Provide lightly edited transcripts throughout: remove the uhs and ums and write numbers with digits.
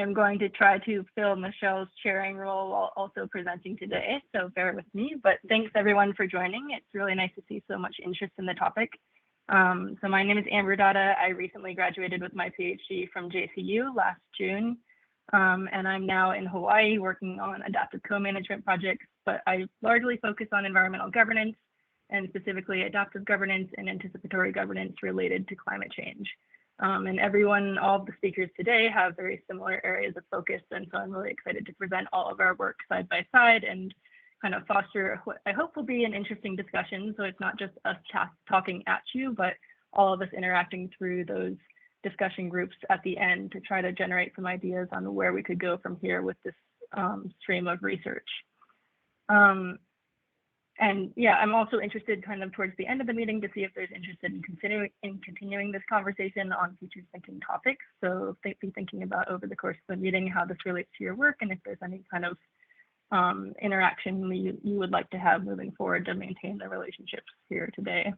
am going to try to fill Michelle's chairing role while also presenting today, so bear with me. But thanks everyone for joining. It's really nice to see so much interest in the topic. So my name is Amber Dada. I recently graduated with my PhD from JCU last June, and I'm now in Hawaii working on adaptive co-management projects, but I largely focus on environmental governance and specifically adaptive governance and anticipatory governance related to climate change. And all of the speakers today have very similar areas of focus. And so I'm really excited to present all of our work side by side and kind of foster what I hope will be an interesting discussion. So it's not just us talking at you, but all of us interacting through those discussion groups at the end to try to generate some ideas on where we could go from here with this stream of research. And yeah, I'm also interested kind of towards the end of the meeting to see if there's interest in continuing this conversation on futures thinking topics. So be thinking about over the course of the meeting how this relates to your work and if there's any kind of interaction you would like to have moving forward to maintain the relationships here today.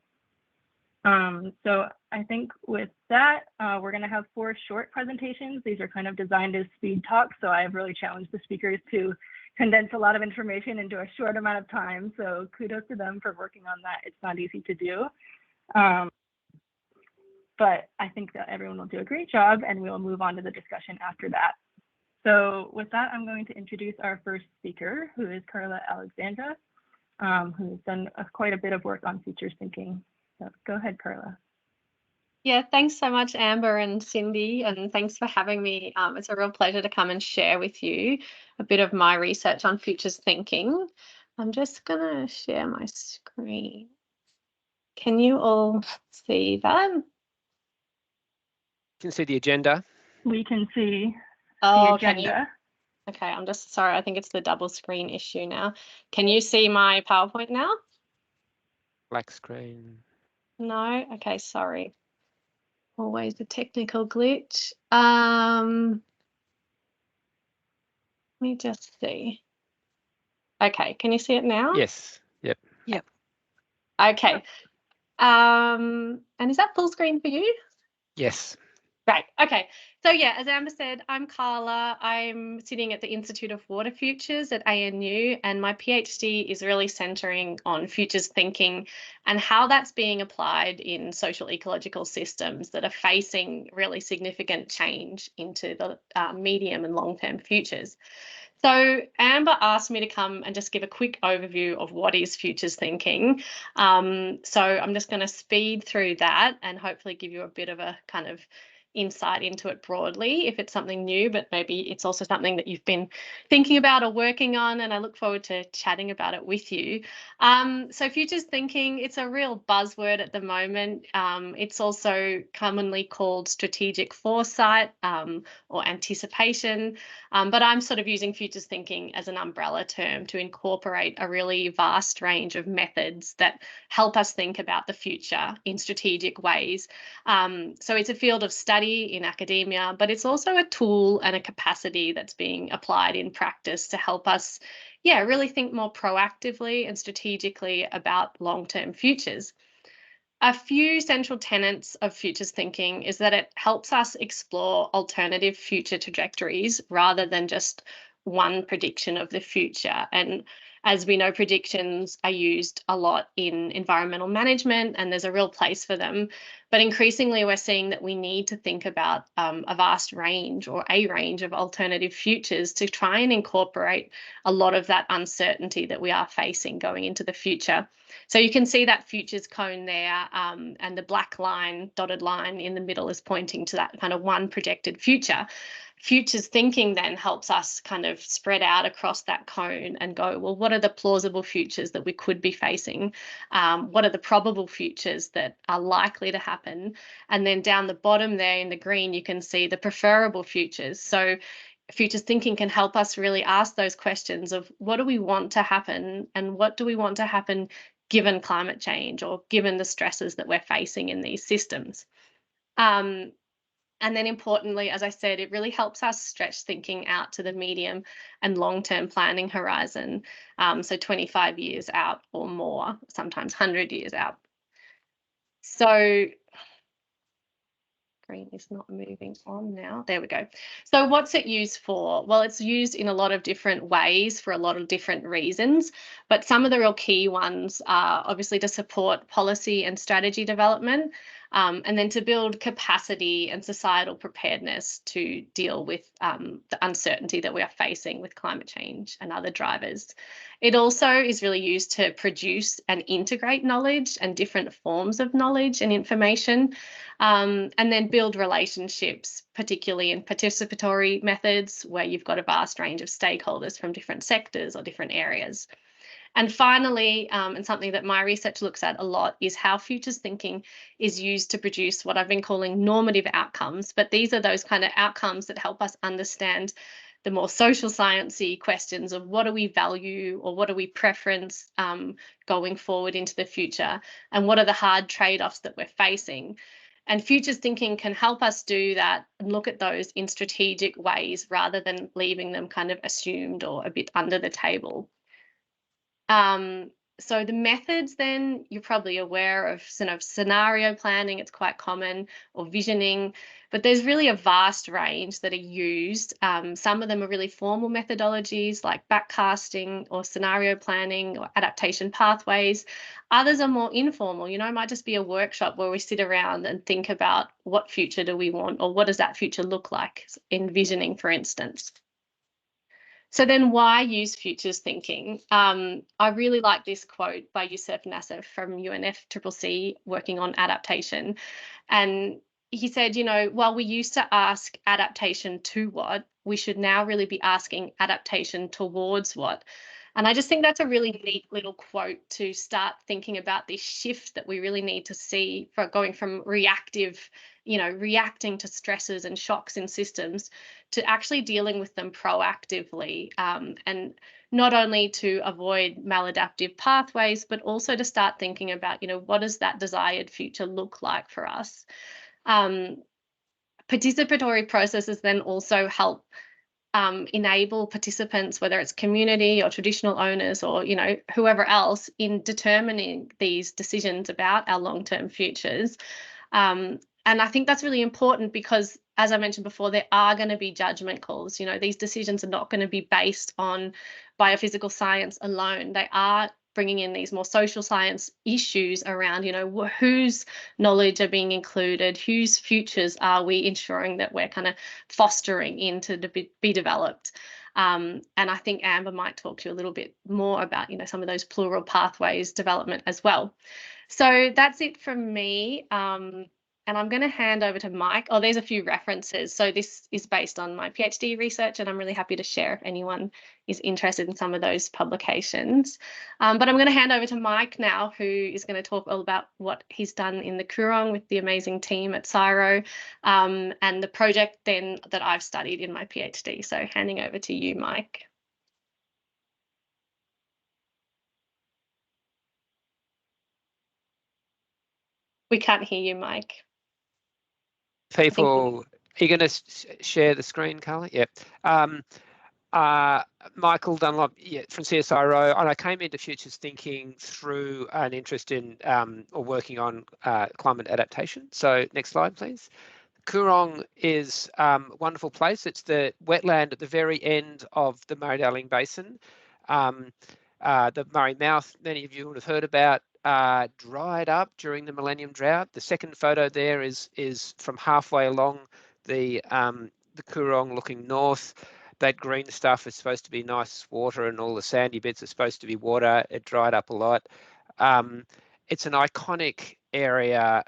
So I think with that, we're going to have 4 short presentations. These are kind of designed as speed talks, so I have really challenged the speakers to condense a lot of information into a short amount of time. So kudos to them for working on that. It's not easy to do. But I think that everyone will do a great job and we'll move on to the discussion after that. So with that, I'm going to introduce our first speaker, who is Carla Alexandra, who has done quite a bit of work on futures thinking. So go ahead, Carla. Yeah, thanks so much, Amber and Cindy, and thanks for having me. It's a real pleasure to come and share with you a bit of my research on futures thinking. I'm just going to share my screen. Can you all see that? You can see the agenda. We can see the agenda. Okay, I'm just sorry. I think it's the double screen issue now. Can you see my PowerPoint now? Black screen. No? Okay, sorry. Always a technical glitch. Let me just see. Okay, can you see it now? Yes. Yep. Yep. Okay. And is that full screen for you? Yes. Right. Okay. So yeah, as Amber said, I'm Carla. I'm sitting at the Institute of Water Futures at ANU, and my PhD is really centering on futures thinking and how that's being applied in social ecological systems that are facing really significant change into the medium and long-term futures. So Amber asked me to come and just give a quick overview of what is futures thinking. So I'm just going to speed through that and hopefully give you a bit of a kind of insight into it broadly if it's something new, but maybe it's also something that you've been thinking about or working on, and I look forward to chatting about it with you. So futures thinking, it's a real buzzword at the moment. It's also commonly called strategic foresight or anticipation, but I'm sort of using futures thinking as an umbrella term to incorporate a really vast range of methods that help us think about the future in strategic ways. So it's a field of study in academia, but it's also a tool and a capacity that's being applied in practice to help us, really think more proactively and strategically about long-term futures. A few central tenets of futures thinking is that it helps us explore alternative future trajectories rather than just one prediction of the future. And as we know, predictions are used a lot in environmental management and there's a real place for them. But increasingly, we're seeing that we need to think about a vast range or a range of alternative futures to try and incorporate a lot of that uncertainty that we are facing going into the future. So you can see that futures cone there, and the black line, dotted line in the middle is pointing to that kind of one projected future. Futures thinking then helps us kind of spread out across that cone and go, well, what are the plausible futures that we could be facing? What are the probable futures that are likely to happen? And then down the bottom there in the green, you can see the preferable futures. So futures thinking can help us really ask those questions of what do we want to happen and what do we want to happen given climate change or given the stresses that we're facing in these systems. And then importantly, as I said, it really helps us stretch thinking out to the medium and long-term planning horizon, so 25 years out or more, sometimes 100 years out. So screen is not moving on now. There we go. So what's it used for? Well, it's used in a lot of different ways for a lot of different reasons, but some of the real key ones are obviously to support policy and strategy development, and then to build capacity and societal preparedness to deal with the uncertainty that we are facing with climate change and other drivers. It also is really used to produce and integrate knowledge and different forms of knowledge and information, and then build relationships, particularly in participatory methods where you've got a vast range of stakeholders from different sectors or different areas. And finally, and something that my research looks at a lot, is how futures thinking is used to produce what I've been calling normative outcomes. But these are those kind of outcomes that help us understand the more social sciencey questions of what do we value or what do we preference going forward into the future, and what are the hard trade-offs that we're facing. And futures thinking can help us do that and look at those in strategic ways rather than leaving them kind of assumed or a bit under the table. So the methods, then, you're probably aware of sort of scenario planning. It's quite common, or visioning, but there's really a vast range that are used. Some of them are really formal methodologies like backcasting or scenario planning or adaptation pathways. Others are more informal. You know, it might just be a workshop where we sit around and think about what future do we want, or what does that future look like, envisioning, for instance. So then why use futures thinking? I really like this quote by Yusuf Nassif from UNFCCC working on adaptation. And he said, you know, while we used to ask adaptation to what, we should now really be asking adaptation towards what. And I just think that's a really neat little quote to start thinking about this shift that we really need to see for going from reactive, you know, reacting to stresses and shocks in systems, to actually dealing with them proactively, and not only to avoid maladaptive pathways, but also to start thinking about, you know, what does that desired future look like for us? Participatory processes then also help enable participants, whether it's community or traditional owners or, you know, whoever else, in determining these decisions about our long-term futures. And I think that's really important because, as I mentioned before, there are going to be judgment calls. You know, these decisions are not going to be based on biophysical science alone. They are bringing in these more social science issues around, you know, whose knowledge are being included, whose futures are we ensuring that we're kind of fostering into to be developed. And I think Amber might talk to you a little bit more about, you know, some of those plural pathways development as well. So that's it from me. And I'm going to hand over to Mike. Oh, there's a few references. So this is based on my PhD research, and I'm really happy to share if anyone is interested in some of those publications. But I'm going to hand over to Mike now, who is going to talk all about what he's done in the Coorong with the amazing team at CSIRO, and the project then that I've studied in my PhD. So handing over to you, Mike. We can't hear you, Mike. People, are you going to share the screen, Carla? Yep. Michael Dunlop, yeah, from CSIRO, and I came into futures thinking through an interest in or working on climate adaptation. So next slide, please. Coorong is a wonderful place. It's the wetland at the very end of the Murray-Darling Basin. The Murray Mouth, many of you would have heard about, dried up during the Millennium Drought. The second photo there is from halfway along the Coorong looking north. That green stuff is supposed to be nice water, and all the sandy bits are supposed to be water. It dried up a lot. It's an iconic area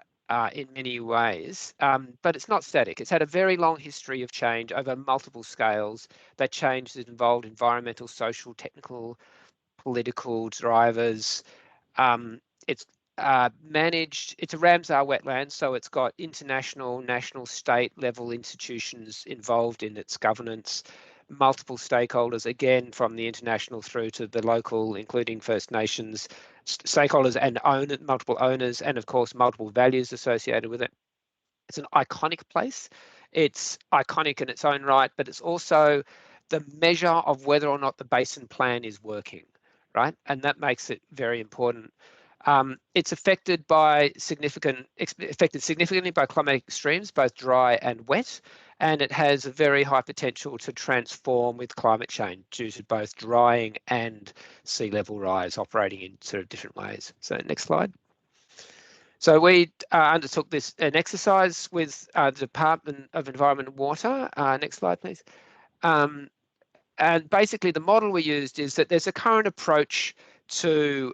in many ways, but it's not static. It's had a very long history of change over multiple scales. That change has involved environmental, social, technical, political drivers. It's managed, it's a Ramsar wetland, so it's got international, national, state level institutions involved in its governance, multiple stakeholders, again, from the international through to the local, including First Nations stakeholders and multiple owners, and of course, multiple values associated with it. It's an iconic place. It's iconic in its own right, but it's also the measure of whether or not the basin plan is working, right? And that makes it very important. It's affected significantly by climatic extremes, both dry and wet, and it has a very high potential to transform with climate change due to both drying and sea level rise operating in sort of different ways. So next slide. So we undertook an exercise with the Department of Environment and Water. Next slide, please. And basically the model we used is that there's a current approach to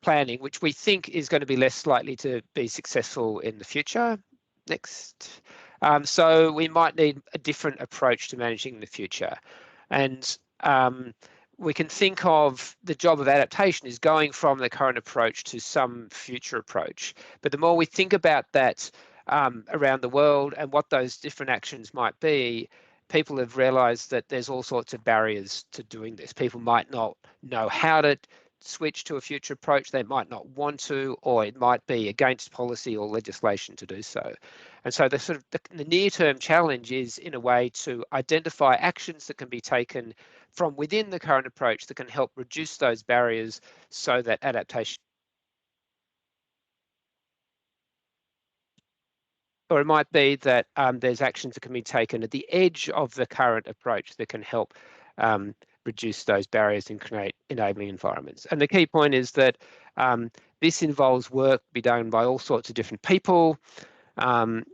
planning, which we think is going to be less likely to be successful in the future. Next. So we might need a different approach to managing the future. And we can think of the job of adaptation as going from the current approach to some future approach. But the more we think about that around the world and what those different actions might be, people have realized that there's all sorts of barriers to doing this. People might not know how to switch to a future approach, they might not want to, or it might be against policy or legislation to do so. And so the near-term challenge is, in a way, to identify actions that can be taken from within the current approach that can help reduce those barriers so that adaptation. Or it might be that there's actions that can be taken at the edge of the current approach that can help reduce those barriers and create enabling environments. And the key point is that this involves work to be done by all sorts of different people. And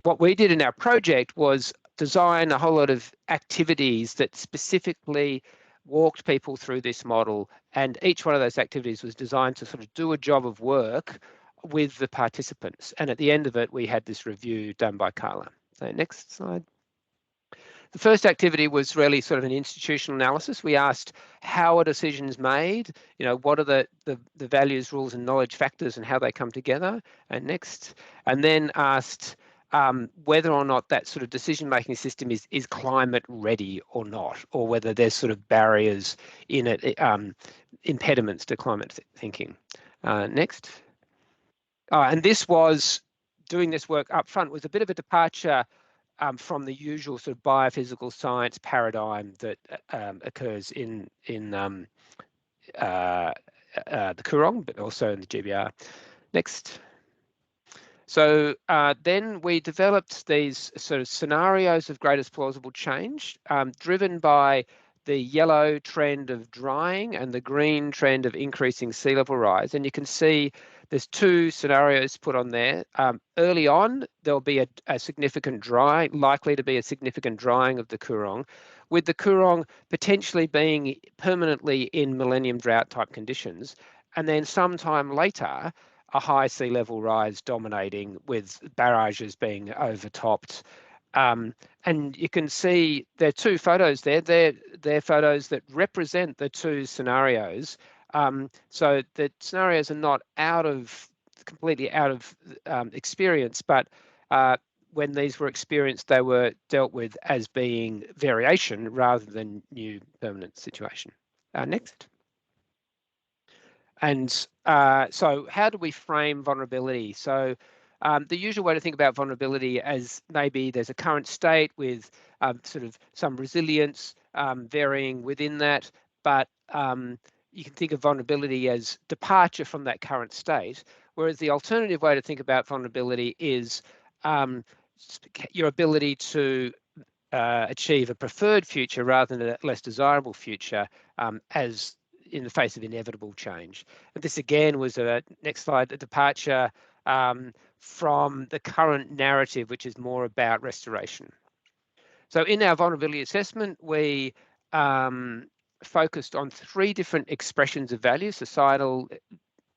what we did in our project was design a whole lot of activities that specifically walked people through this model, and each one of those activities was designed to sort of do a job of work with the participants. And at the end of it, we had this review done by Carla. So next slide. The first activity was really sort of an institutional analysis. We asked, how are decisions made? You know, what are the values, rules, and knowledge factors and how they come together? And next. And then asked whether or not that sort of decision-making system is climate ready or not, or whether there's sort of barriers in it, impediments to climate thinking. Next. And this was, doing this work up front was a bit of a departure from the usual sort of biophysical science paradigm that occurs in the Coorong, but also in the GBR. Next. So then we developed these sort of scenarios of greatest plausible change, driven by the yellow trend of drying and the green trend of increasing sea level rise. And you can see there's two scenarios put on there. Early on, there'll be a significant likely to be a significant drying of the Coorong, with the Coorong potentially being permanently in millennium drought type conditions. And then sometime later, a high sea level rise dominating with barrages being overtopped. And you can see there are two photos there. They're photos that represent the two scenarios. So the scenarios are not completely out of experience, but when these were experienced, they were dealt with as being variation rather than new permanent situation. Next. And so how do we frame vulnerability? So the usual way to think about vulnerability as maybe there's a current state with sort of some resilience varying within that, but you can think of vulnerability as departure from that current state, whereas the alternative way to think about vulnerability is your ability to achieve a preferred future rather than a less desirable future as in the face of inevitable change. And this again was next slide, a departure from the current narrative, which is more about restoration. So in our vulnerability assessment, we focused on three different expressions of value: societal,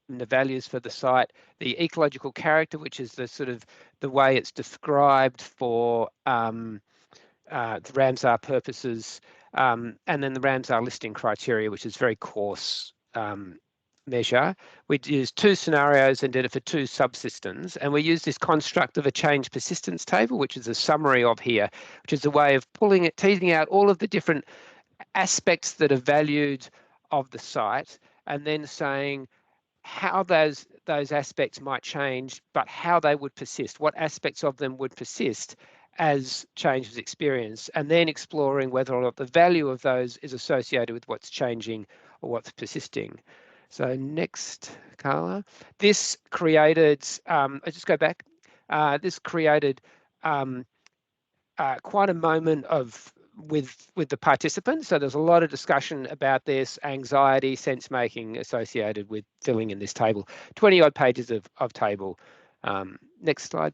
the values for the site, the ecological character, which is the sort of the way it's described for the Ramsar purposes, and then the Ramsar listing criteria, which is very coarse measure. We used two scenarios and did it for two subsystems, and we used this construct of a change persistence table, which is a summary of here, which is a way of teasing out all of the different aspects that are valued of the site, and then saying how those aspects might change, but how they would persist, what aspects of them would persist as change was experienced, and then exploring whether or not the value of those is associated with what's changing or what's persisting. So next, Carla. This created, I just go back, this created quite a moment of with the participants. So there's a lot of discussion about this, anxiety, sense making associated with filling in this table. 20 odd pages of table. Next slide.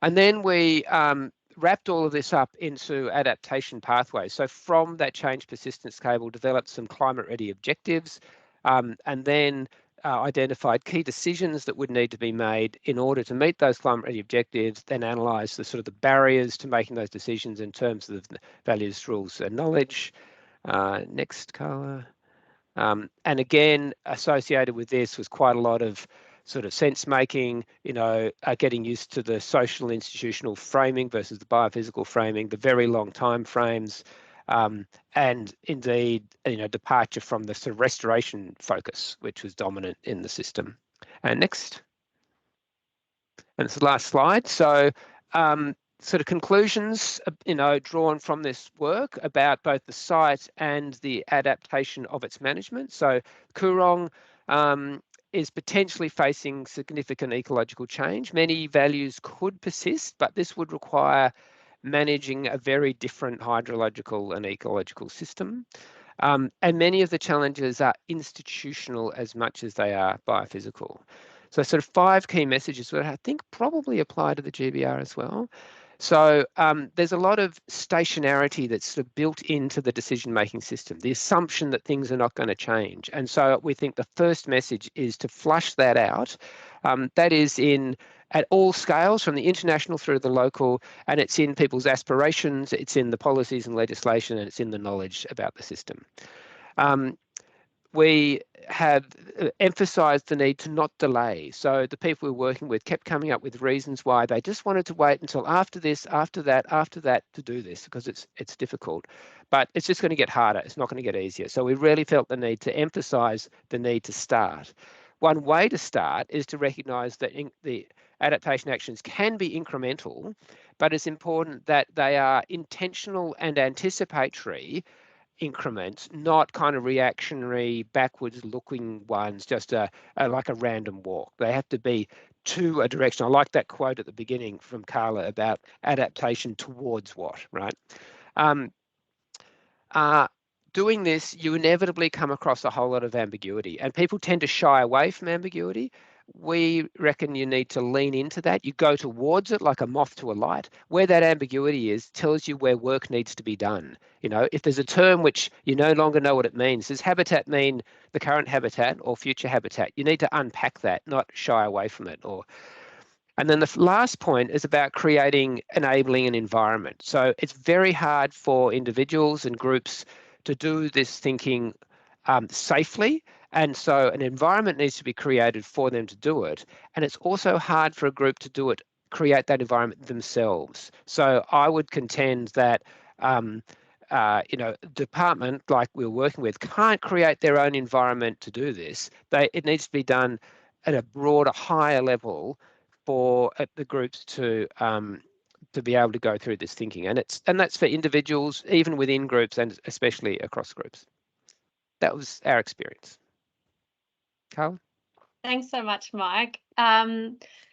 And then we wrapped all of this up into adaptation pathways. So from that change persistence table, developed some climate ready objectives, and then identified key decisions that would need to be made in order to meet those climate ready objectives, then analyse the sort of the barriers to making those decisions in terms of values, rules and knowledge. Next, Carla. And again, associated with this was quite a lot of sort of sense making, getting used to the social institutional framing versus the biophysical framing, the very long time frames, and indeed, departure from the sort of restoration focus, which was dominant in the system. And next. And it's the last slide. So sort of conclusions, drawn from this work about both the site and the adaptation of its management. So Coorong is potentially facing significant ecological change. Many values could persist, but this would require managing a very different hydrological and ecological system. And many of the challenges are institutional as much as they are biophysical. So sort of 5 key messages that I think probably apply to the GBR as well. So there's a lot of stationarity that's sort of built into the decision-making system, the assumption that things are not going to change. And so we think the first message is to flush that out. That is at all scales, from the international through the local, and it's in people's aspirations, it's in the policies and legislation, and it's in the knowledge about the system. We have emphasised the need to not delay. So the people we're working with kept coming up with reasons why they just wanted to wait until after this, after that to do this, because it's difficult. But it's just going to get harder. It's not going to get easier. So we really felt the need to emphasise the need to start. One way to start is to recognise that the adaptation actions can be incremental, but it's important that they are intentional and anticipatory increments, not kind of reactionary, backwards looking ones, just like a random walk. They have to be to a direction. I like that quote at the beginning from Carla about adaptation towards what, right? Doing this, you inevitably come across a whole lot of ambiguity, and people tend to shy away from ambiguity. We reckon you need to lean into that. You go towards it like a moth to a light. Where that ambiguity is tells you where work needs to be done. If there's a term which you no longer know what it means, does habitat mean the current habitat or future habitat? You need to unpack that, not shy away from it. And then the last point is about creating enabling an environment. So it's very hard for individuals and groups to do this thinking safely. And so an environment needs to be created for them to do it. And it's also hard for a group to do it, create that environment themselves. So I would contend that department like we're working with can't create their own environment to do this. It needs to be done at a broader, higher level for the groups to be able to go through this thinking, and that's for individuals, even within groups, and especially across groups. That was our experience. Carla? Thanks so much, Mike.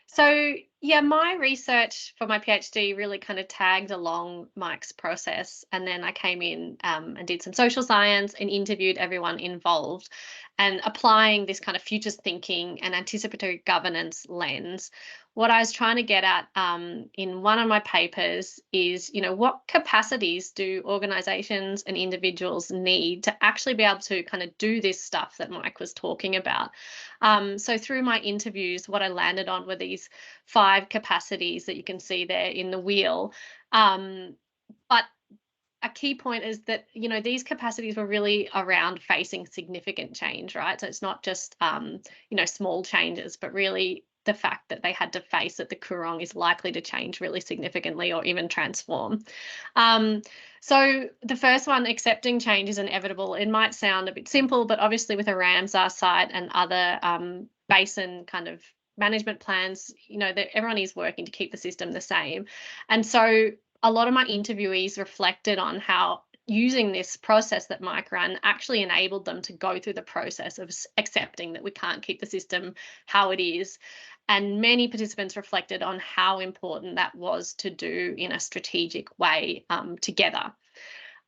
So yeah, my research for my PhD really kind of tagged along Mike's process, and then I came in and did some social science and interviewed everyone involved, and applying this kind of futures thinking and anticipatory governance lens. What I was trying to get at in one of my papers is, what capacities do organizations and individuals need to actually be able to kind of do this stuff that Mike was talking about? So through my interviews, what I landed on were these 5 capacities that you can see there in the wheel. But a key point is that, these capacities were really around facing significant change, right? So it's not just, small changes, but really the fact that they had to face that the Coorong is likely to change really significantly or even transform. So the first one, accepting change is inevitable. It might sound a bit simple, but obviously with a Ramsar site and other basin kind of management plans, that everyone is working to keep the system the same. And so a lot of my interviewees reflected on how using this process that Mike ran actually enabled them to go through the process of accepting that we can't keep the system how it is. And many participants reflected on how important that was to do in a strategic way together.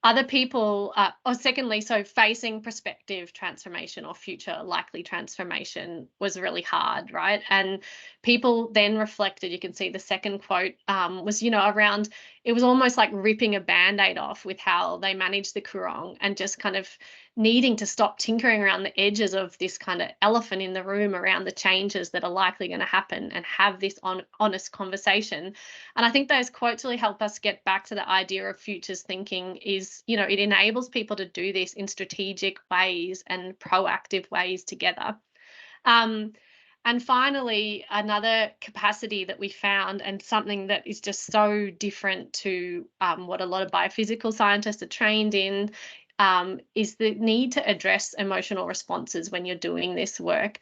Other people, secondly, so facing prospective transformation or future likely transformation was really hard, right? And people then reflected, you can see the second quote was, around, it was almost like ripping a Band-Aid off with how they managed the Coorong and just kind of needing to stop tinkering around the edges of this kind of elephant in the room around the changes that are likely going to happen and have this honest conversation. And I think those quotes really help us get back to the idea of futures thinking is, it enables people to do this in strategic ways and proactive ways together. And finally, another capacity that we found, and something that is just so different to what a lot of biophysical scientists are trained in, is the need to address emotional responses when you're doing this work.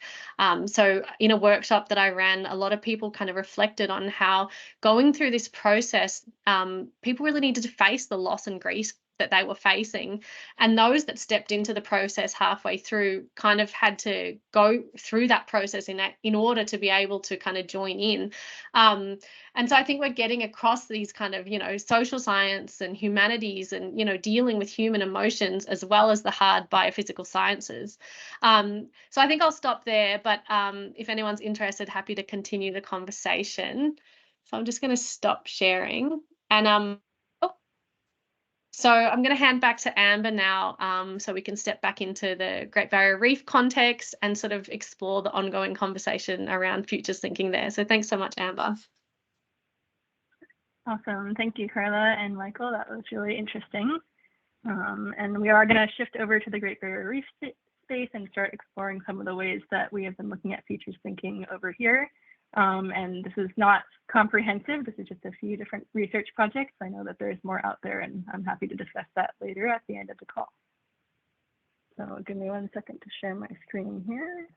So in a workshop that I ran, a lot of people kind of reflected on how going through this process, people really needed to face the loss and grief that they were facing, and those that stepped into the process halfway through kind of had to go through that process in order to be able to kind of join in. And so I think we're getting across these kind of, social science and humanities and, dealing with human emotions as well as the hard biophysical sciences. So I think I'll stop there, but if anyone's interested, happy to continue the conversation. So I'm just going to stop sharing. And so I'm going to hand back to Amber now, so we can step back into the Great Barrier Reef context and sort of explore the ongoing conversation around futures thinking there. So thanks so much, Amber. Awesome. Thank you, Carla and Michael. That was really interesting. And we are going to shift over to the Great Barrier Reef space and start exploring some of the ways that we have been looking at futures thinking over here. And this is not comprehensive. This is just a few different research projects. I know that there's more out there, and I'm happy to discuss that later at the end of the call. So give me 1 second to share my screen here.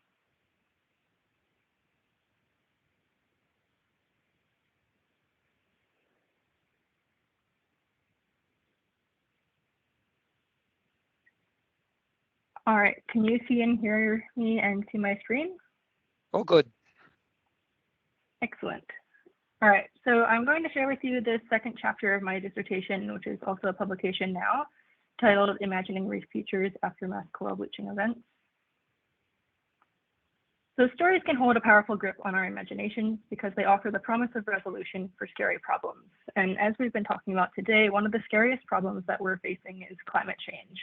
All right, can you see and hear me and see my screen? All good. Excellent. All right, so I'm going to share with you the second chapter of my dissertation, which is also a publication now, titled Imagining Reef Futures After Mass Coral Bleaching Events. So stories can hold a powerful grip on our imaginations because they offer the promise of resolution for scary problems. And as we've been talking about today, one of the scariest problems that we're facing is climate change.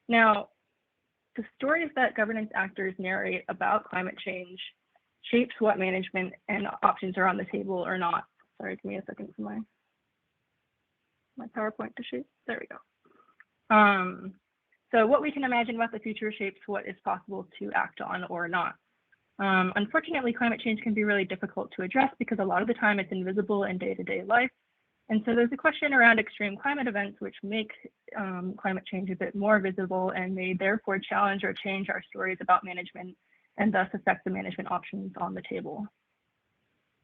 Now, the stories that governance actors narrate about climate change shapes what management and options are on the table or not. Sorry, give me a second for my PowerPoint to shape. There we go. So what we can imagine about the future shapes what is possible to act on or not. Unfortunately, climate change can be really difficult to address because a lot of the time it's invisible in day-to-day life. And so there's a question around extreme climate events which make climate change a bit more visible and may therefore challenge or change our stories about management and thus affect the management options on the table.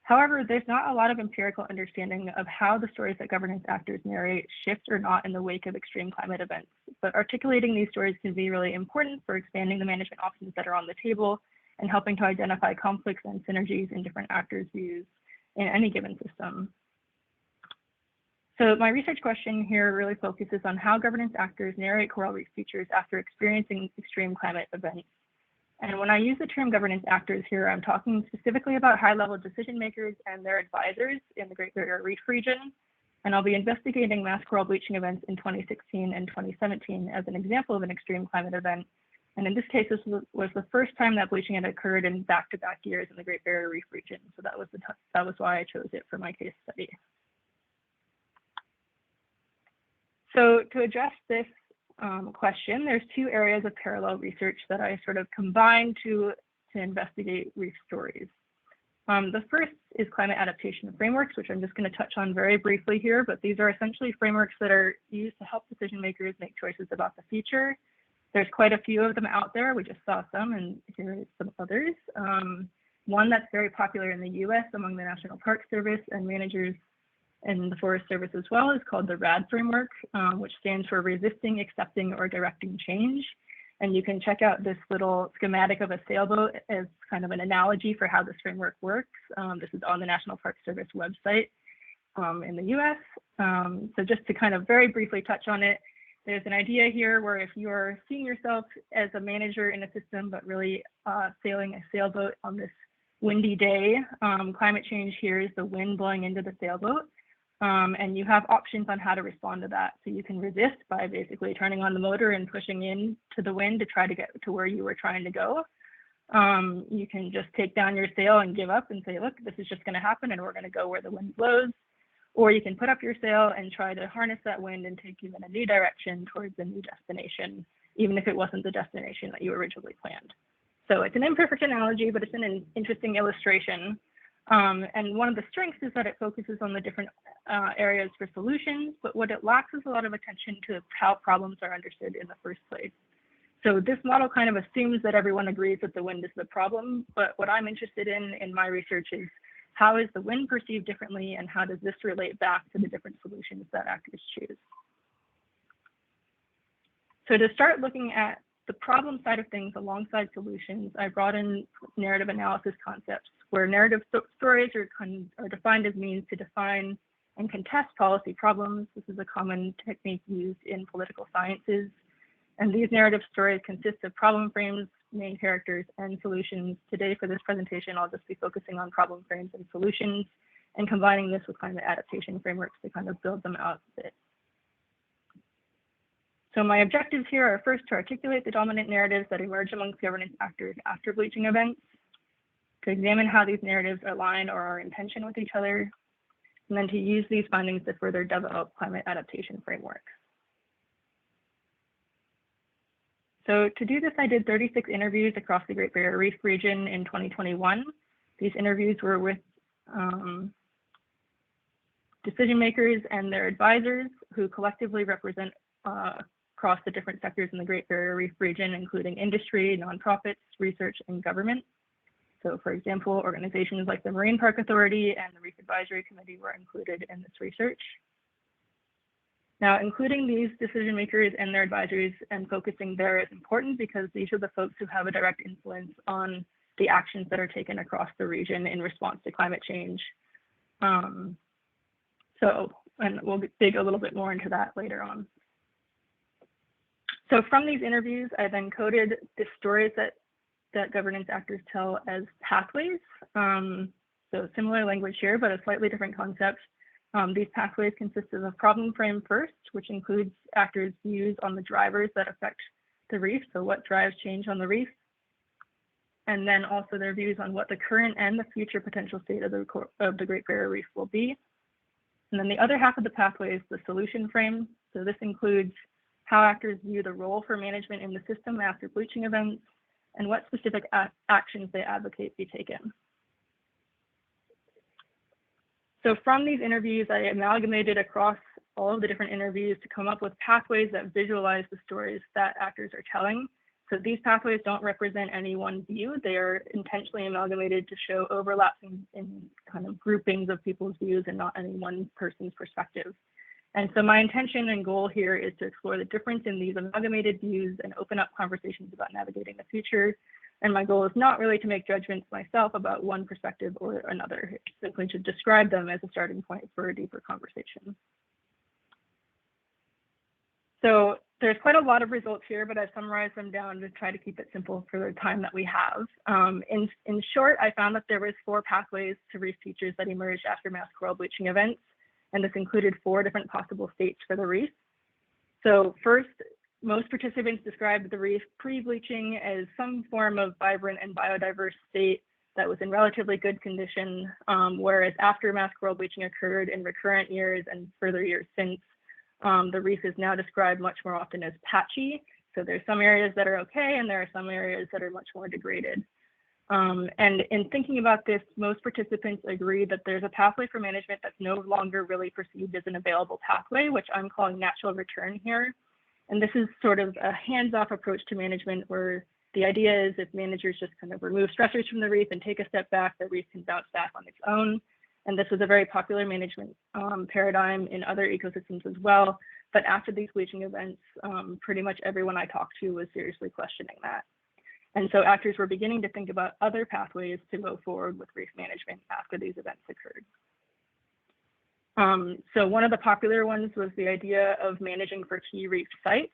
However, there's not a lot of empirical understanding of how the stories that governance actors narrate shift or not in the wake of extreme climate events, but articulating these stories can be really important for expanding the management options that are on the table and helping to identify conflicts and synergies in different actors' views in any given system. So my research question here really focuses on how governance actors narrate coral reef futures after experiencing extreme climate events. And when I use the term governance actors here, I'm talking specifically about high-level decision makers and their advisors in the Great Barrier Reef region. And I'll be investigating mass coral bleaching events in 2016 and 2017 as an example of an extreme climate event. And in this case, this was the first time that bleaching had occurred in back-to-back years in the Great Barrier Reef region. So that was why I chose it for my case study. So to address this question, there's two areas of parallel research that I sort of combined to investigate reef stories. The first is climate adaptation frameworks, which I'm just going to touch on very briefly here, but these are essentially frameworks that are used to help decision makers make choices about the future. There's quite a few of them out there. We just saw some, and here are some others. One that's very popular in the US among the National Park Service and managers in the Forest Service as well is called the RAD framework, which stands for Resisting, Accepting, or Directing Change. And you can check out this little schematic of a sailboat as kind of an analogy for how this framework works. This is on the National Park Service website in the US. So just to kind of very briefly touch on it, there's an idea here where if you're seeing yourself as a manager in a system, but really sailing a sailboat on this windy day, climate change here is the wind blowing into the sailboat. And you have options on how to respond to that. So you can resist by basically turning on the motor and pushing in to the wind to try to get to where you were trying to go. You can just take down your sail and give up and say, look, this is just going to happen and we're going to go where the wind blows. Or you can put up your sail and try to harness that wind and take you in a new direction towards a new destination, even if it wasn't the destination that you originally planned. So it's an imperfect analogy, but it's an interesting illustration. And one of the strengths is that it focuses on the different areas for solutions, but what it lacks is a lot of attention to how problems are understood in the first place. So this model kind of assumes that everyone agrees that the wind is the problem, but what I'm interested in my research is how is the wind perceived differently and how does this relate back to the different solutions that actors choose? So to start looking at the problem side of things alongside solutions, I brought in narrative analysis concepts, where narrative stories are defined as means to define and contest policy problems. This is a common technique used in political sciences. And these narrative stories consist of problem frames, main characters, and solutions. Today for this presentation, I'll just be focusing on problem frames and solutions and combining this with climate adaptation frameworks to kind of build them out a bit. So my objectives here are first to articulate the dominant narratives that emerge amongst governance actors after bleaching events, to examine how these narratives align or are in tension with each other, and then to use these findings to further develop climate adaptation frameworks. So to do this, I did 36 interviews across the Great Barrier Reef region in 2021. These interviews were with decision makers and their advisors who collectively represent across the different sectors in the Great Barrier Reef region, including industry, nonprofits, research, and government. So for example, organizations like the Marine Park Authority and the Reef Advisory Committee were included in this research. Now, including these decision makers and their advisories and focusing there is important because these are the folks who have a direct influence on the actions that are taken across the region in response to climate change. And we'll dig a little bit more into that later on. So from these interviews, I then coded the stories that governance actors tell as pathways. So similar language here, but a slightly different concept. These pathways consist of a problem frame first, which includes actors' views on the drivers that affect the reef, so what drives change on the reef, and then also their views on what the current and the future potential state of the Great Barrier Reef will be. And then the other half of the pathway is the solution frame. So this includes how actors view the role for management in the system after bleaching events, and what specific actions they advocate be taken. So from these interviews, I amalgamated across all of the different interviews to come up with pathways that visualize the stories that actors are telling. So these pathways don't represent any one view. They are intentionally amalgamated to show overlaps in kind of groupings of people's views and not any one person's perspective. And so my intention and goal here is to explore the difference in these amalgamated views and open up conversations about navigating the future. And my goal is not really to make judgments myself about one perspective or another, it's simply to describe them as a starting point for a deeper conversation. So there's quite a lot of results here, but I've summarized them down to try to keep it simple for the time that we have. In short, I found that there was 4 pathways to reef features that emerged after mass coral bleaching events, and this included 4 different possible states for the reef. So first, most participants described the reef pre-bleaching as some form of vibrant and biodiverse state that was in relatively good condition, whereas after mass coral bleaching occurred in recurrent years and further years since, the reef is now described much more often as patchy. So there's some areas that are okay, and there are some areas that are much more degraded. And in thinking about this, most participants agree that there's a pathway for management that's no longer really perceived as an available pathway, which I'm calling natural return here. And this is sort of a hands-off approach to management where the idea is if managers just kind of remove stressors from the reef and take a step back, the reef can bounce back on its own. And this was a very popular management paradigm in other ecosystems as well. But after these bleaching events, pretty much everyone I talked to was seriously questioning that. And so actors were beginning to think about other pathways to go forward with reef management after these events occurred. So one of the popular ones was the idea of managing for key reef sites.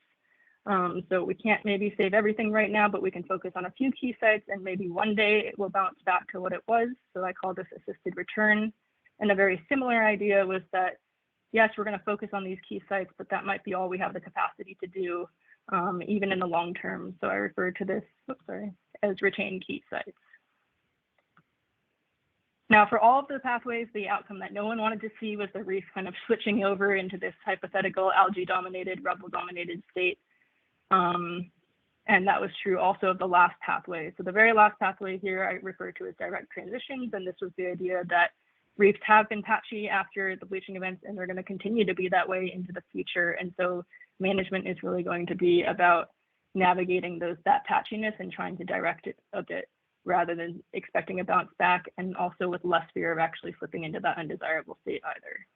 So we can't maybe save everything right now, but we can focus on a few key sites and maybe one day it will bounce back to what it was. So I call this assisted return. And a very similar idea was that, yes, we're going to focus on these key sites, but that might be all we have the capacity to do, even in the long term. So I refer to this, as retained key sites. Now, for all of the pathways, the outcome that no one wanted to see was the reef kind of switching over into this hypothetical algae-dominated, rubble-dominated state. And that was true also of the last pathway. So the very last pathway here I refer to as direct transitions, and this was the idea that reefs have been patchy after the bleaching events, and they're going to continue to be that way into the future. And so management is really going to be about navigating that patchiness and trying to direct it a bit rather than expecting a bounce back, and also with less fear of actually slipping into that undesirable state either.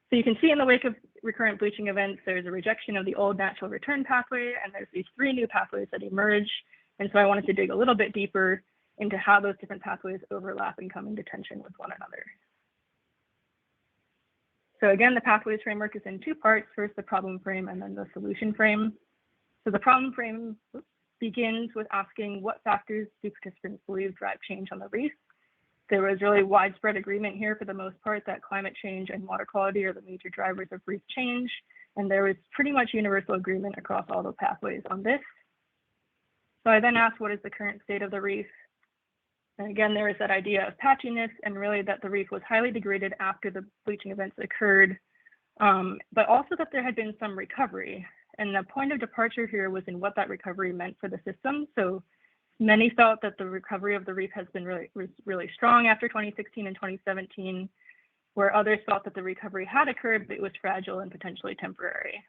So you can see in the wake of recurrent bleaching events, there's a rejection of the old natural return pathway, and there's these 3 new pathways that emerge. And so I wanted to dig a little bit deeper into how those different pathways overlap and come into tension with one another. So again, the pathways framework is in 2 parts. First, the problem frame, and then the solution frame. So the problem frame begins with asking, what factors do participants believe drive change on the reef? There was really widespread agreement here for the most part that climate change and water quality are the major drivers of reef change. And there was pretty much universal agreement across all the pathways on this. So I then asked, what is the current state of the reef? And again, there is that idea of patchiness, and really that the reef was highly degraded after the bleaching events occurred, but also that there had been some recovery. And the point of departure here was in what that recovery meant for the system. So many felt that the recovery of the reef has been really strong after 2016 and 2017, where others felt that the recovery had occurred, but it was fragile and potentially temporary.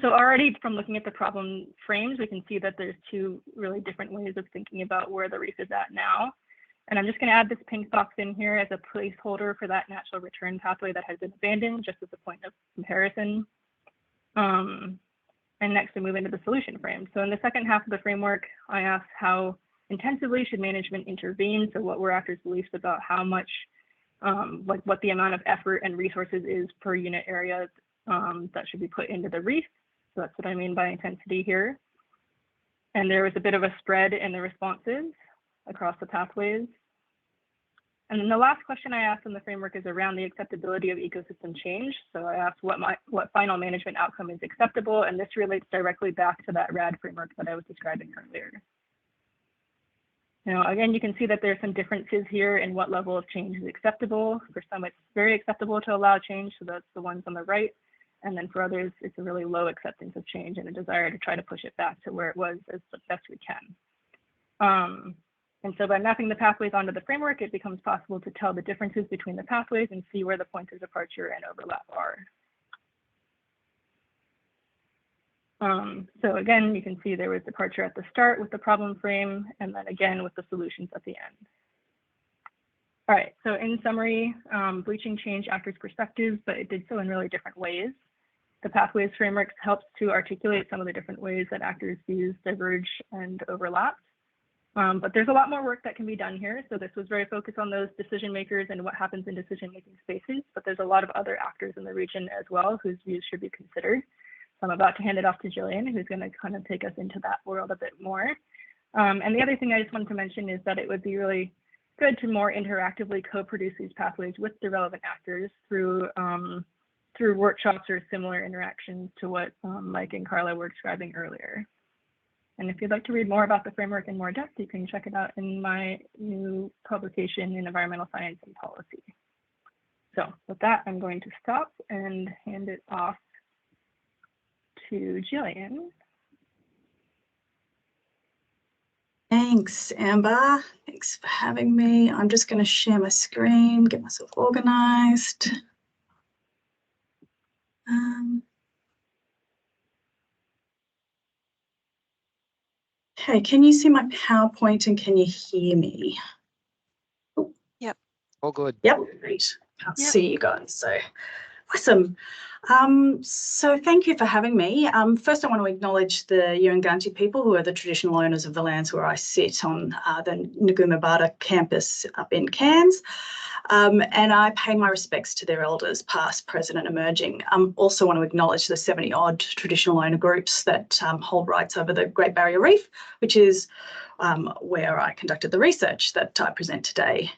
So already from looking at the problem frames, we can see that there's 2 really different ways of thinking about where the reef is at now. And I'm just going to add this pink box in here as a placeholder for that natural return pathway that has been abandoned, just as a point of comparison. And next we move into the solution frame. So in the second half of the framework, I asked how intensively should management intervene? So what were actors' beliefs about how much, what the amount of effort and resources is per unit area that should be put into the reef. So that's what I mean by intensity here. And there was a bit of a spread in the responses across the pathways. And then the last question I asked in the framework is around the acceptability of ecosystem change. So I asked what final management outcome is acceptable, and this relates directly back to that RAD framework that I was describing earlier. Now, again, you can see that there's some differences here in what level of change is acceptable. For some, it's very acceptable to allow change, so that's the ones on the right. And then for others, it's a really low acceptance of change and a desire to try to push it back to where it was as best we can. And so by mapping the pathways onto the framework, it becomes possible to tell the differences between the pathways and see where the points of departure and overlap are. So again, you can see there was departure at the start with the problem frame, and then again with the solutions at the end. All right, so in summary, bleaching changed actors' perspectives, but it did so in really different ways. The pathways framework helps to articulate some of the different ways that actors' views diverge and overlap. But there's a lot more work that can be done here. So this was very focused on those decision makers and what happens in decision-making spaces, but there's a lot of other actors in the region as well whose views should be considered. So I'm about to hand it off to Jillian, who's going to kind of take us into that world a bit more. And the other thing I just wanted to mention is that it would be really good to more interactively co-produce these pathways with the relevant actors through workshops or similar interactions to what Mike and Carla were describing earlier. And if you'd like to read more about the framework in more depth, you can check it out in my new publication in Environmental Science and Policy. So with that, I'm going to stop and hand it off to Jillian. Thanks, Amber. Thanks for having me. I'm just going to share my screen, get myself organized. Okay, can you see my PowerPoint and can you hear me? Yep. All good. Yep, great. Can't Yep. see you guys, so awesome. So thank you for having me. First, I want to acknowledge the Yurunghanti people, who are the traditional owners of the lands where I sit on the Nguma campus up in Cairns. And I pay my respects to their elders, past, present and emerging. Also want to acknowledge the 70-odd traditional owner groups that hold rights over the Great Barrier Reef, which is where I conducted the research that I present today.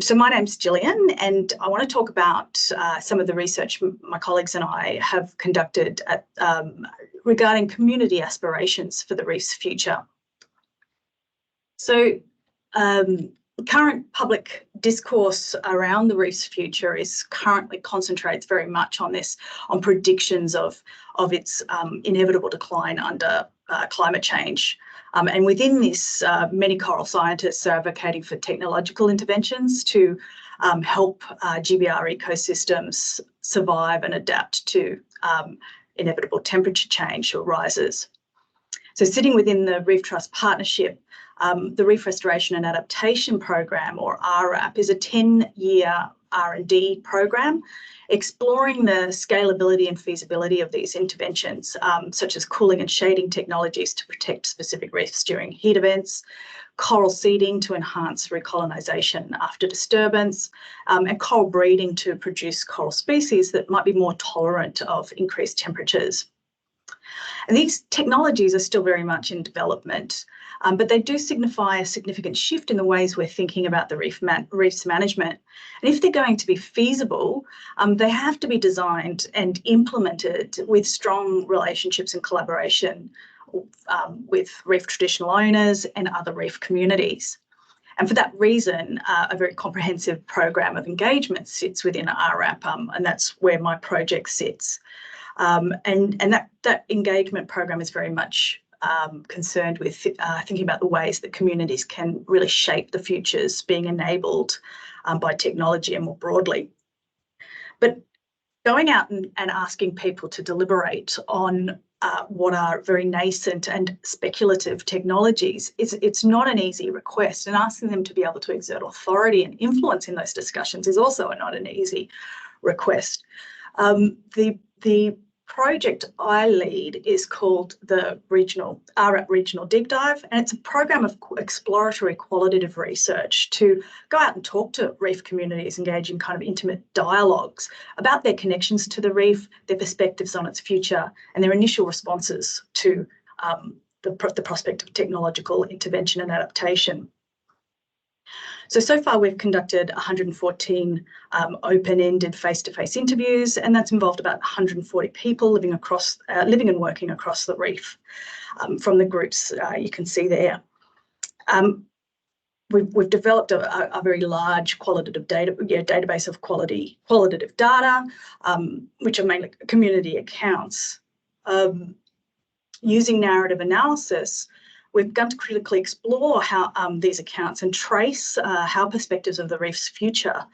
So my name's Gillian, and I want to talk about some of the research my colleagues and I have conducted regarding community aspirations for the reef's future. So current public discourse around the reef's future currently concentrates very much on predictions of its inevitable decline under climate change. And within this, many coral scientists are advocating for technological interventions to help GBR ecosystems survive and adapt to inevitable temperature change or rises. So sitting within the Reef Trust Partnership, the Reef Restoration and Adaptation Program, or RRAP, is a 10-year R&D program exploring the scalability and feasibility of these interventions, such as cooling and shading technologies to protect specific reefs during heat events, coral seeding to enhance recolonisation after disturbance, and coral breeding to produce coral species that might be more tolerant of increased temperatures. And these technologies are still very much in development, but they do signify a significant shift in the ways we're thinking about the reef's management. And if they're going to be feasible, they have to be designed and implemented with strong relationships and collaboration with reef traditional owners and other reef communities. And for that reason, a very comprehensive program of engagement sits within RRAP, and that's where my project sits. And that engagement program is very much concerned with thinking about the ways that communities can really shape the futures being enabled by technology and more broadly. But going out and asking people to deliberate on what are very nascent and speculative technologies, it's not an easy request, and asking them to be able to exert authority and influence in those discussions is also not an easy request. The project I lead is called the RRAP Regional Dig Dive, and it's a program of exploratory qualitative research to go out and talk to reef communities, engage in kind of intimate dialogues about their connections to the reef, their perspectives on its future, and their initial responses to the prospect of technological intervention and adaptation. So far we've conducted 114 open-ended face-to-face interviews, and that's involved about 140 people living and working across the reef from the groups you can see there. We've developed a very large qualitative database of qualitative data, which are mainly community accounts. Using narrative analysis, we've begun to critically explore how these accounts and trace how perspectives of the reef's future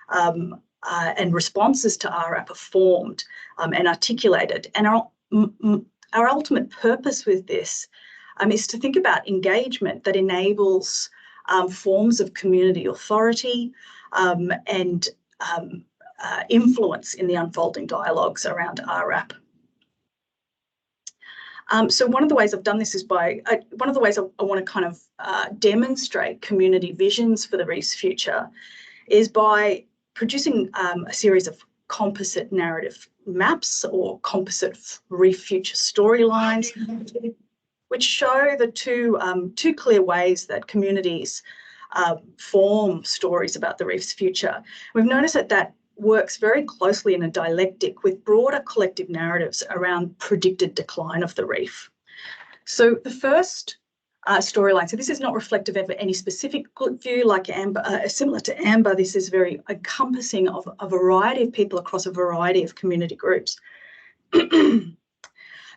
and responses to RRAP are formed and articulated. And our ultimate purpose with this is to think about engagement that enables forms of community authority and influence in the unfolding dialogues around RRAP. So one of the ways I've done this is one of the ways I want to kind of demonstrate community visions for the reef's future is by producing a series of composite narrative maps or composite reef future storylines, which show the two clear ways that communities form stories about the reef's future. We've noticed that works very closely in a dialectic with broader collective narratives around predicted decline of the reef. So the first storyline, so this is not reflective of any specific view like Amber, similar to Amber, this is very encompassing of a variety of people across a variety of community groups.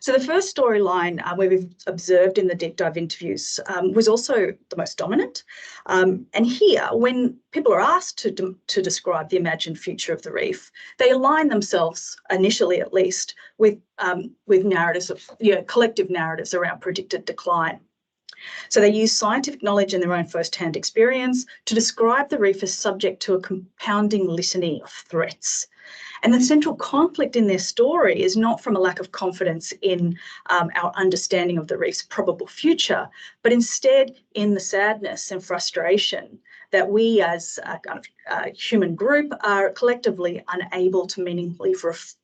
So the first storyline where we've observed in the deep dive interviews was also the most dominant. And here, when people are asked to describe the imagined future of the reef, they align themselves, initially at least, with narratives of, collective narratives around predicted decline. So they use scientific knowledge and their own first-hand experience to describe the reef as subject to a compounding litany of threats. And the central conflict in their story is not from a lack of confidence in our understanding of the reef's probable future, but instead in the sadness and frustration that we as a kind of human group are collectively unable to meaningfully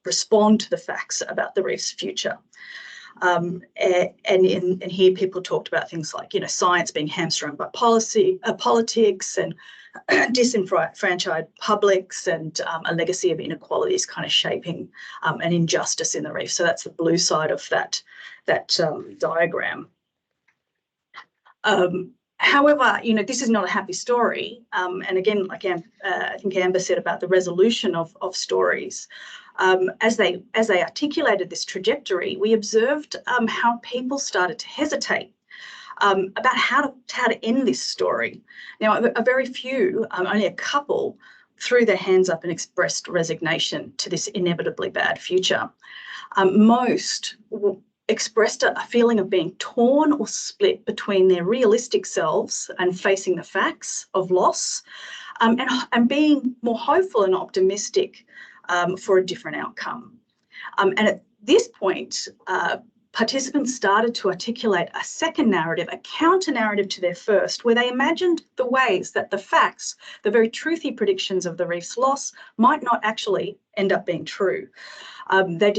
respond to the facts about the reef's future. And here people talked about things like, science being hamstrung by politics and disenfranchised publics and a legacy of inequalities kind of shaping an injustice in the reef. So that's the blue side of that diagram. However, this is not a happy story. And again, like I think Amber said about the resolution of stories, as they articulated this trajectory, we observed how people started to hesitate about how to end this story. Now, a very few, only a couple, threw their hands up and expressed resignation to this inevitably bad future. Most expressed a feeling of being torn or split between their realistic selves and facing the facts of loss, and being more hopeful and optimistic for a different outcome. And at this point, participants started to articulate a second narrative, a counter-narrative to their first, where they imagined the ways that the facts, the very truthy predictions of the reef's loss, might not actually end up being true. They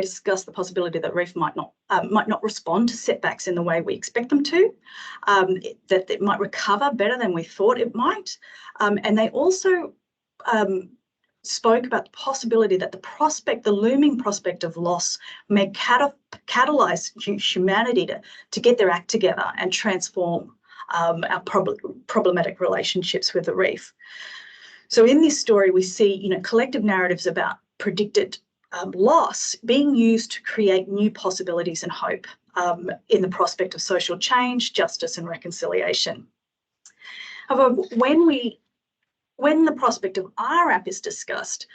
discussed the possibility that reef might not respond to setbacks in the way we expect them to, that it might recover better than we thought it might, and they also spoke about the possibility that the looming prospect of loss may catalyse humanity to get their act together and transform our problematic relationships with the reef. So in this story, we see, collective narratives about predicted loss being used to create new possibilities and hope in the prospect of social change, justice, and reconciliation. However, when the prospect of IRAP is discussed,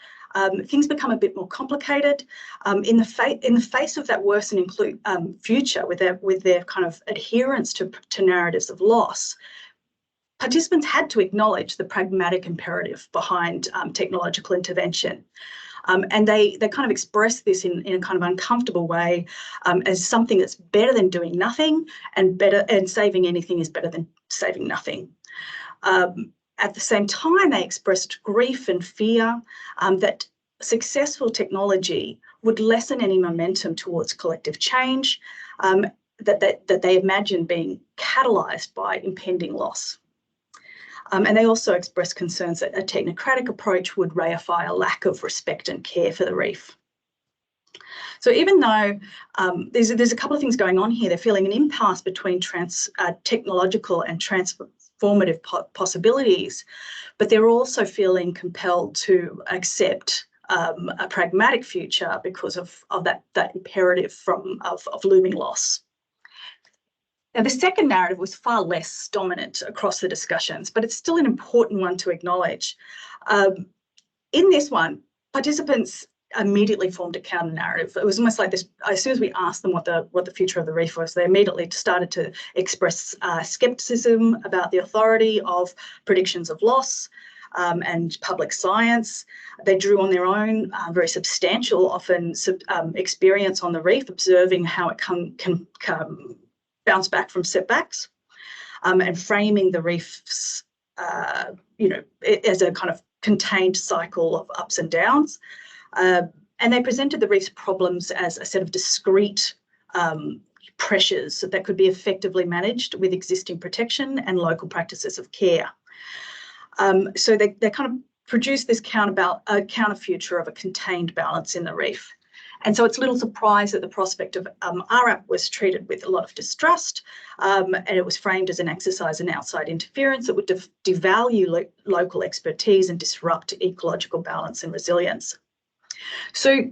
things become a bit more complicated. In the face of that worsening future, with their kind of adherence to narratives of loss, participants had to acknowledge the pragmatic imperative behind technological intervention. And they kind of express this in a kind of uncomfortable way as something that's better than doing nothing, and saving anything is better than saving nothing. At the same time, they expressed grief and fear that successful technology would lessen any momentum towards collective change that they imagined being catalysed by impending loss. And they also expressed concerns that a technocratic approach would reify a lack of respect and care for the reef. So even though there's a couple of things going on here, they're feeling an impasse between technological and transformative possibilities, but they're also feeling compelled to accept a pragmatic future because of that imperative of looming loss. Now, the second narrative was far less dominant across the discussions, but it's still an important one to acknowledge. In this one, participants immediately formed a counter narrative. It was almost like this: as soon as we asked them what the future of the reef was, they immediately started to express skepticism about the authority of predictions of loss and public science. They drew on their own very substantial, often experience on the reef, observing how it can bounce back from setbacks, and framing the reefs, as a kind of contained cycle of ups and downs. And they presented the reef's problems as a set of discrete pressures that could be effectively managed with existing protection and local practices of care. So they kind of produced this counter future of a contained balance in the reef. And so it's little surprise that the prospect of IRAP was treated with a lot of distrust, and it was framed as an exercise in outside interference that would devalue local expertise and disrupt ecological balance and resilience. So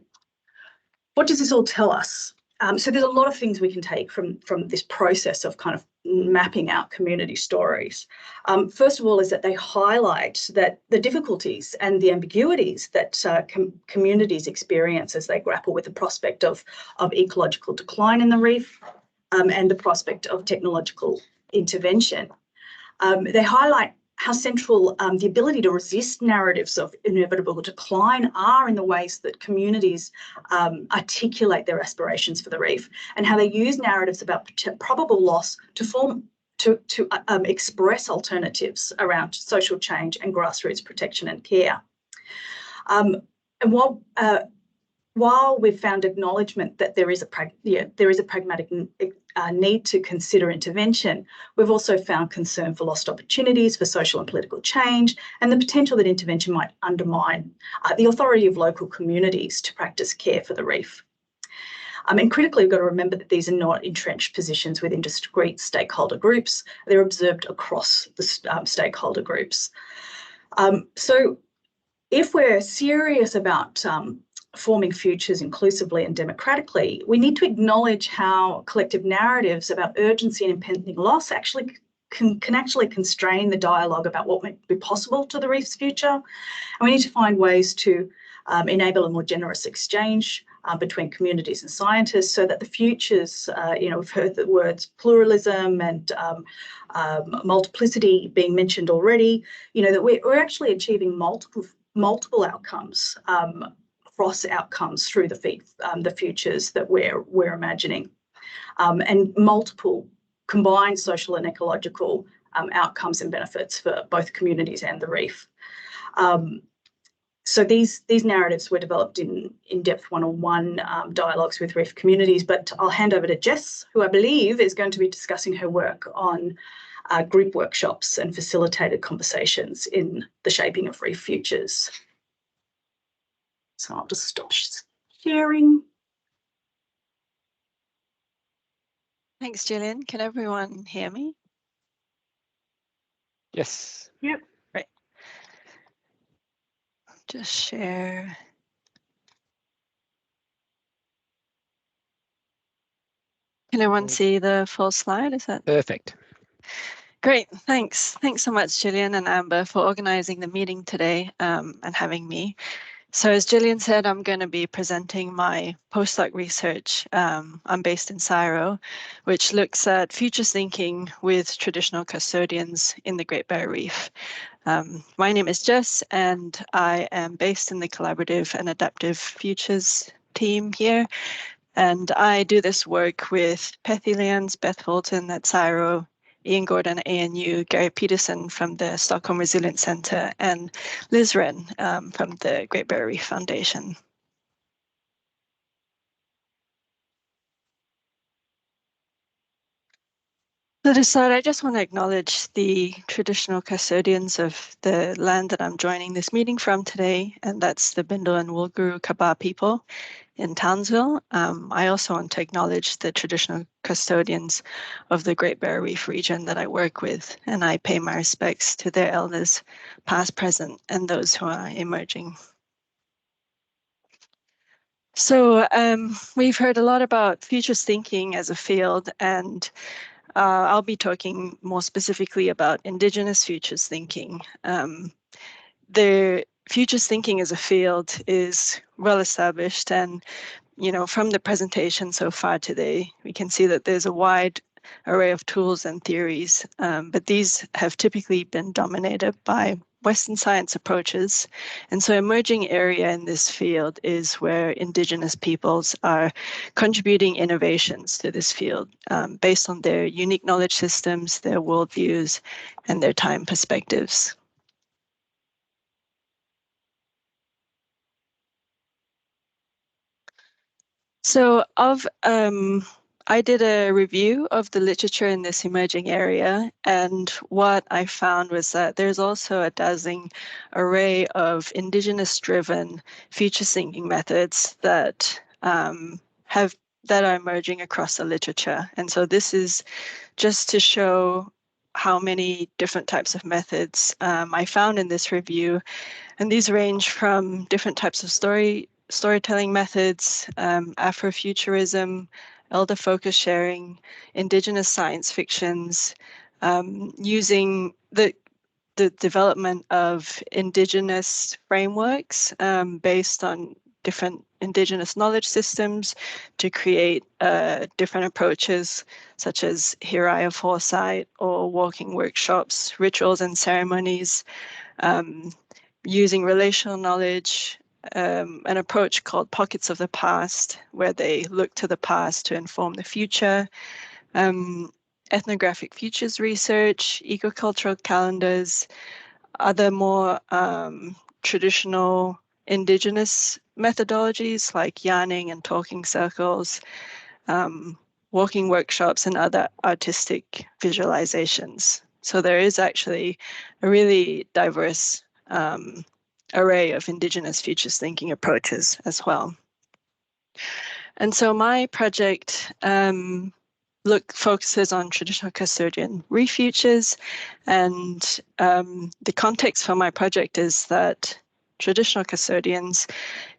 what does this all tell us? So there's a lot of things we can take from this process of kind of mapping out community stories. First of all, is that they highlight that the difficulties and the ambiguities that communities experience as they grapple with the prospect of ecological decline in the reef, and the prospect of technological intervention. They highlight how central the ability to resist narratives of inevitable decline are in the ways that communities articulate their aspirations for the reef, and how they use narratives about probable loss to express alternatives around social change and grassroots protection and care. And while we've found acknowledgement that there is a pragmatic need to consider intervention, we've also found concern for lost opportunities for social and political change, and the potential that intervention might undermine the authority of local communities to practice care for the reef. And critically, we've got to remember that these are not entrenched positions within discrete stakeholder groups. They're observed across the stakeholder groups. So if we're serious about forming futures inclusively and democratically, we need to acknowledge how collective narratives about urgency and impending loss actually can actually constrain the dialogue about what might be possible to the reef's future. And we need to find ways to enable a more generous exchange between communities and scientists, so that the futures, we've heard the words pluralism and multiplicity being mentioned already, that we're actually achieving multiple outcomes, cross outcomes through the futures that we're imagining, and multiple combined social and ecological outcomes and benefits for both communities and the reef. So these narratives were developed in in-depth one-on-one dialogues with reef communities, but I'll hand over to Jess, who I believe is going to be discussing her work on group workshops and facilitated conversations in the shaping of reef futures. So I'll just stop sharing. Thanks, Gillian. Can everyone hear me? Yes. Yep. Right. Just share. Can everyone see the full slide? Is that Perfect? great? Thanks. Thanks so much, Gillian and Amber, for organizing the meeting today and having me. So as Gillian said, I'm going to be presenting my postdoc research. I'm based in CSIRO, which looks at futures thinking with traditional custodians in the Great Barrier Reef. My name is Jess, and I am based in the Collaborative and Adaptive Futures team here. And I do this work with Pethy Lyons, Beth Fulton at CSIRO, Ian Gordon at ANU, Gary Peterson from the Stockholm Resilience Centre, and Liz Wren from the Great Barrier Reef Foundation. So to start, I just want to acknowledge the traditional custodians of the land that I'm joining this meeting from today, and that's the Bindal and Woolgooroo Kabah people in Townsville. I also want to acknowledge the traditional custodians of the Great Barrier Reef region that I work with, and I pay my respects to their elders, past, present, and those who are emerging. So we've heard a lot about futures thinking as a field, and I'll be talking more specifically about Indigenous futures thinking. The futures thinking as a field is well established, and from the presentation so far today, we can see that there's a wide array of tools and theories, but these have typically been dominated by Western science approaches. And so emerging area in this field is where Indigenous peoples are contributing innovations to this field based on their unique knowledge systems, their worldviews, and their time perspectives. So I did a review of the literature in this emerging area, and what I found was that there's also a dazzling array of Indigenous-driven future thinking methods that are emerging across the literature. And so this is just to show how many different types of methods I found in this review, and these range from different types of storytelling methods, Afrofuturism, elder focus sharing, Indigenous science fictions, using the development of Indigenous frameworks based on different Indigenous knowledge systems to create different approaches, such as Hiraya foresight or walking workshops, rituals and ceremonies, using relational knowledge, an approach called pockets of the past, where they look to the past to inform the future, ethnographic futures research, ecocultural calendars, other more traditional Indigenous methodologies like yarning and talking circles, walking workshops, and other artistic visualizations. So there is actually a really diverse array of Indigenous futures thinking approaches as well. And so my project focuses on traditional custodian reef futures, and the context for my project is that traditional custodians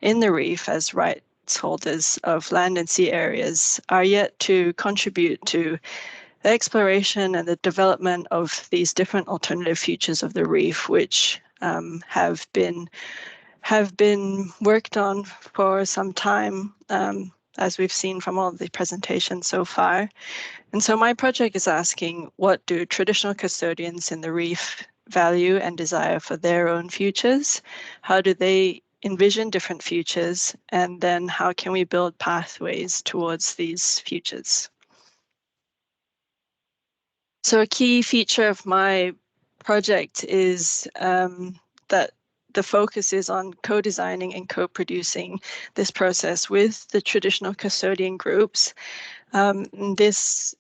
in the reef as rights holders of land and sea areas are yet to contribute to the exploration and the development of these different alternative futures of the reef, which have been worked on for some time, as we've seen from all of the presentations so far. And so my project is asking, what do traditional custodians in the reef value and desire for their own futures? How do they envision different futures? And then how can we build pathways towards these futures? So a key feature of my project is that the focus is on co-designing and co-producing this process with the traditional custodian groups. This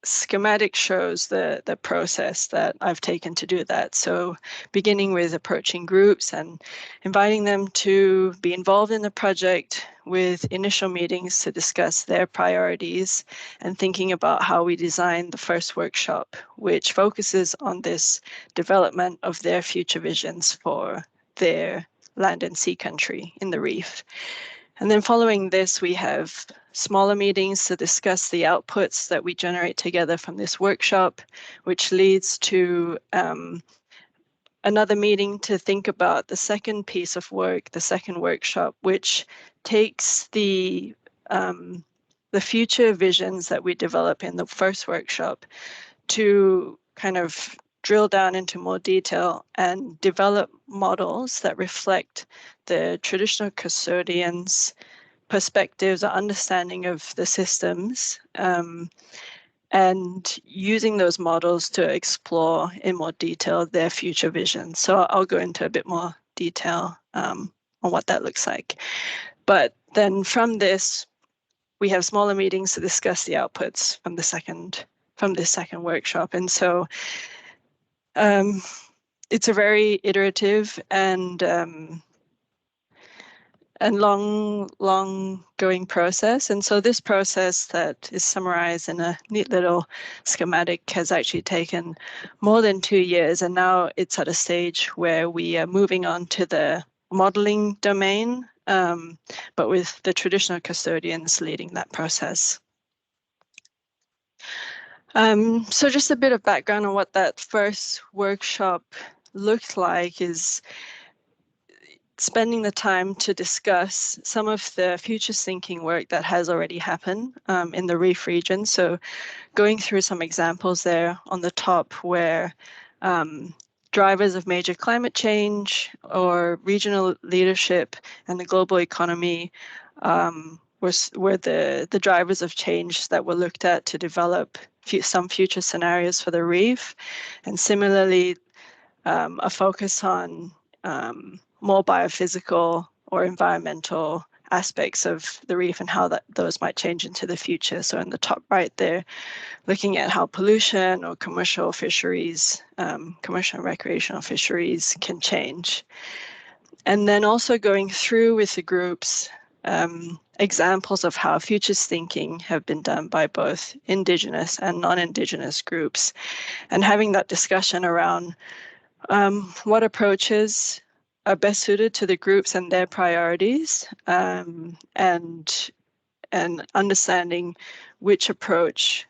schematic shows the process that I've taken to do that. So beginning with approaching groups and inviting them to be involved in the project with initial meetings to discuss their priorities and thinking about how we design the first workshop, which focuses on this development of their future visions for their land and sea country in the reef. And then following this, we have smaller meetings to discuss the outputs that we generate together from this workshop, which leads to another meeting to think about the second piece of work, the second workshop, which takes the future visions that we develop in the first workshop to kind of drill down into more detail and develop models that reflect the traditional custodians' perspectives or understanding of the systems, and using those models to explore in more detail their future vision. So I'll go into a bit more detail on what that looks like. But then from this, we have smaller meetings to discuss the outputs from this second workshop. And so it's a very iterative and long going process. And so this process that is summarized in a neat little schematic has actually taken more than 2 years. And now it's at a stage where we are moving on to the modeling domain, but with the traditional custodians leading that process. So just a bit of background on what that first workshop looked like is spending the time to discuss some of the futures thinking work that has already happened in the reef region. So going through some examples there on the top where drivers of major climate change or regional leadership and the global economy were the drivers of change that were looked at to develop some future scenarios for the reef. And similarly, a focus on more biophysical or environmental aspects of the reef and how those might change into the future. So in the top right there, looking at how pollution or commercial fisheries, commercial and recreational fisheries can change. And then also going through with the groups, examples of how futures thinking have been done by both Indigenous and non-Indigenous groups, and having that discussion around what approaches are best suited to the groups and their priorities, and understanding which approach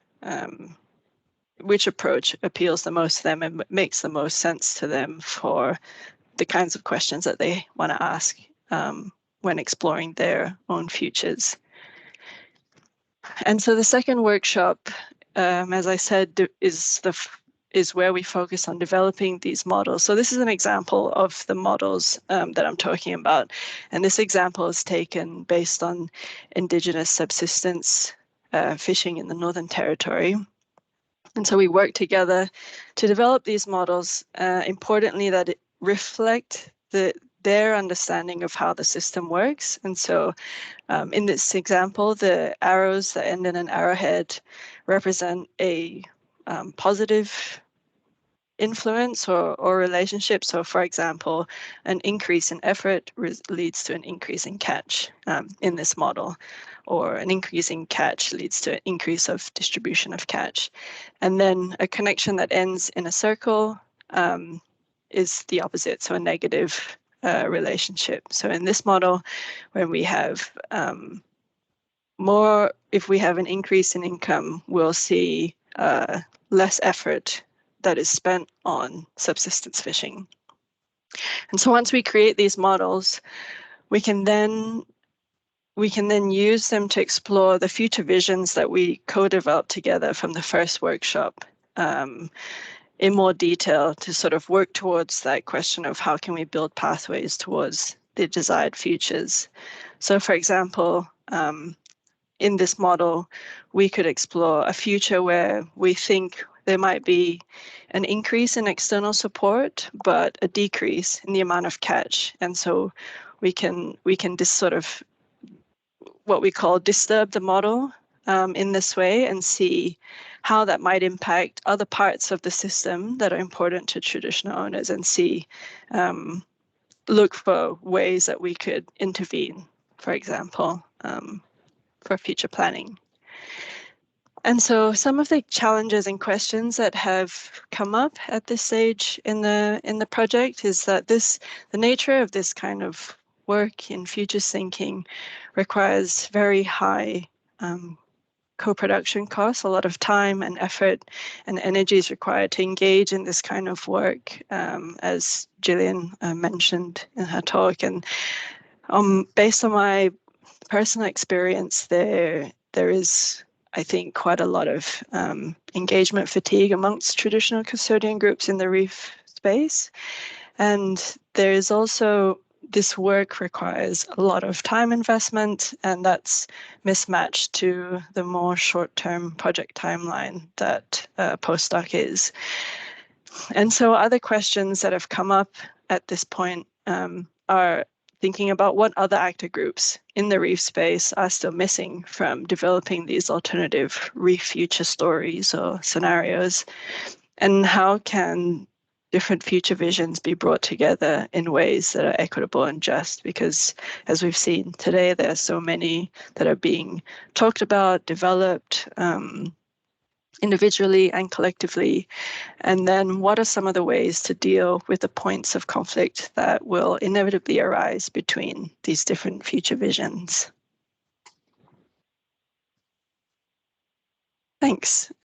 appeals the most to them and makes the most sense to them for the kinds of questions that they want to ask when exploring their own futures. And so the second workshop, as I said, is where we focus on developing these models. So this is an example of the models that I'm talking about. And this example is taken based on Indigenous subsistence fishing in the Northern Territory. And so we work together to develop these models, importantly that it reflect their understanding of how the system works. And so in this example, the arrows that end in an arrowhead represent a positive influence or relationship. So for example, an increase in effort leads to an increase in catch in this model, or an increase in catch leads to an increase of distribution of catch. And then a connection that ends in a circle is the opposite, so a negative relationship. So in this model, when we have if we have an increase in income, we'll see less effort that is spent on subsistence fishing. And so once we create these models, we can then use them to explore the future visions that we co-developed together from the first workshop in more detail, to sort of work towards that question of how can we build pathways towards the desired futures. So for example, in this model, we could explore a future where we think there might be an increase in external support, but a decrease in the amount of catch. And so we can just sort of what we call disturb the model in this way and see how that might impact other parts of the system that are important to traditional owners, and see look for ways that we could intervene, for example, for future planning. And so some of the challenges and questions that have come up at this stage in the project is that the nature of this kind of work in futures thinking requires very high co-production costs. A lot of time and effort and energy is required to engage in this kind of work, as Gillian mentioned in her talk. And based on my personal experience, there is, I think, quite a lot of engagement fatigue amongst traditional custodian groups in the reef space. And there is also, this work requires a lot of time investment, and that's mismatched to the more short-term project timeline that postdoc is. And so other questions that have come up at this point are thinking about what other actor groups in the reef space are still missing from developing these alternative reef future stories or scenarios, and how can different future visions be brought together in ways that are equitable and just, because as we've seen today, there are so many that are being talked about, developed individually and collectively. And then what are some of the ways to deal with the points of conflict that will inevitably arise between these different future visions? Thanks.